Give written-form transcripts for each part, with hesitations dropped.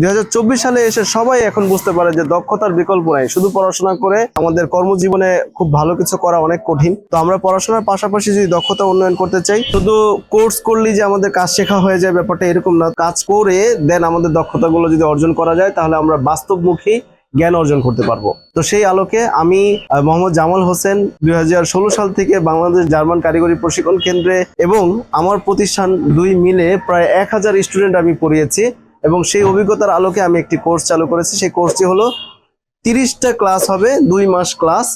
2024 সালে এসে সবাই এখন বুঝতে পারে যে দক্ষতার বিকল্প নাই। শুধু পড়াশোনা করে আমাদের কর্মজীবনে খুব ভালো কিছু করা অনেক কঠিন। তো আমরা পড়াশোনার পাশাপাশি যদি দক্ষতা উন্নয়ন করতে চাই, শুধু কোর্স করলেই যে আমাদের কাজ শেখা হয়ে যায় ব্যাপারটা এরকম না। কাজ করে দেন আমাদের দক্ষতাগুলো যদি অর্জন করা যায় তাহলে আমরা বাস্তবমুখী জ্ঞান অর্জন করতে পারবো। তো সেই আলোকে আমি মোহাম্মদ জামাল হোসেন 2016 সাল থেকে বাংলাদেশ জার্মান কারিগরি প্রশিক্ষণ কেন্দ্রে এবং আমার প্রতিষ্ঠান দুই মিলে প্রায় 1000 স্টুডেন্ট আমি পড়িয়েছি এবং সেই অভিজ্ঞতার আলোকে আমি একটি কোর্স চালু করেছি। সেই কোর্সটি হলো 30টা ক্লাস হবে, 2 মাস ক্লাস।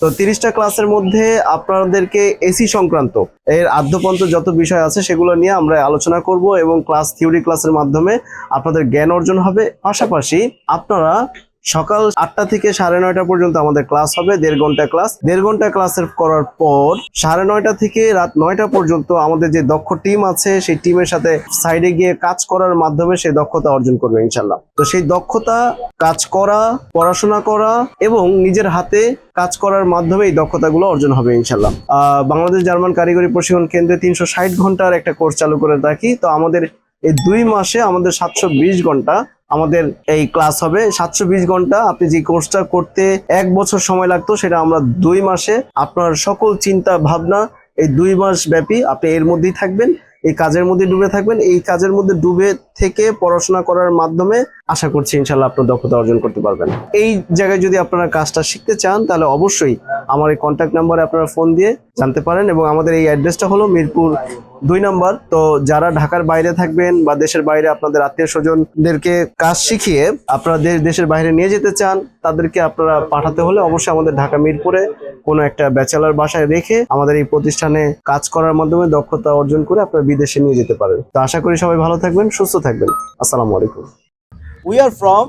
তো 30টা ক্লাসের মধ্যে আপনাদেরকে এসি সংক্রান্ত এর আদ্যপন্ত যত বিষয় আছে সেগুলো নিয়ে আমরা আলোচনা করব এবং থিওরি ক্লাসের মাধ্যমে আপনাদের জ্ঞান অর্জন হবে। পাশাপাশি আপনারা সকাল 8টা থেকে 9:30 পর্যন্ত আমাদের ক্লাস হবে, 1.5 ঘন্টা ক্লাস। 1.5 ঘন্টা ক্লাসের করার পর 9:30 থেকে রাত 9টা পর্যন্ত আমাদের যে দক্ষ টিম আছে সেই টিমের সাথে সাইডে গিয়ে কাজ করার মাধ্যমে সেই দক্ষতা অর্জন করবে ইনশাল্লাহ। তো সেই দক্ষতা কাজ করা, পড়াশোনা করা এবং নিজের হাতে কাজ করার মাধ্যমে এই দক্ষতাগুলো অর্জন হবে ইনশাল্লাহ। বাংলাদেশ জার্মান কারিগরি প্রশিক্ষণ কেন্দ্রে 360 ঘন্টার একটা কোর্স চালু করে রাখি। তো আমাদের এই 2 মাসে আমাদের 720 ঘন্টা আমাদের এই ক্লাস হবে। 720 ঘন্টা আপনি যে কোর্সটা করতে 1 বছর সময় লাগতো সেটা আমরা 2 মাসে, আপনার সকল চিন্তা ভাবনা এই 2 মাস ব্যাপী আপনি এর মধ্যেই থাকবেন, এই কাজের মধ্যে ডুবে থাকবেন। এই কাজের মধ্যে ডুবে থেকে পড়াশোনা করার মাধ্যমে আশা করছি ইনশাল্লাহ আপনার দক্ষতা অর্জন করতে পারবেন। এই জায়গায় যদি আপনারা কাজটা শিখতে চান তাহলে অবশ্যই আমার এই কন্ট্যাক্ট নাম্বারে আপনারা ফোন দিয়ে জানতে পারেন এবং আমাদের এই অ্যাড্রেসটা হলো মিরপুর 2 নম্বর। তো যারা ঢাকার বাইরে থাকবেন বা দেশের বাইরে আপনাদের আত্মীয় স্বজনদেরকে কাজ শিখিয়ে আপনারা দেশের বাইরে নিয়ে যেতে চান, তাদেরকে আপনারা পাঠাতে হলে অবশ্যই আমাদের ঢাকা মিরপুরে কোনো একটা ব্যাচেলর বাসায় রেখে আমাদের এই প্রতিষ্ঠানে কাজ করার মাধ্যমে দক্ষতা অর্জন করে আপনারা বিদেশে নিয়ে যেতে পারেন। তো আশা করি সবাই ভালো থাকবেন, সুস্থ থাকবেন। আসসালামু আলাইকুম। We are from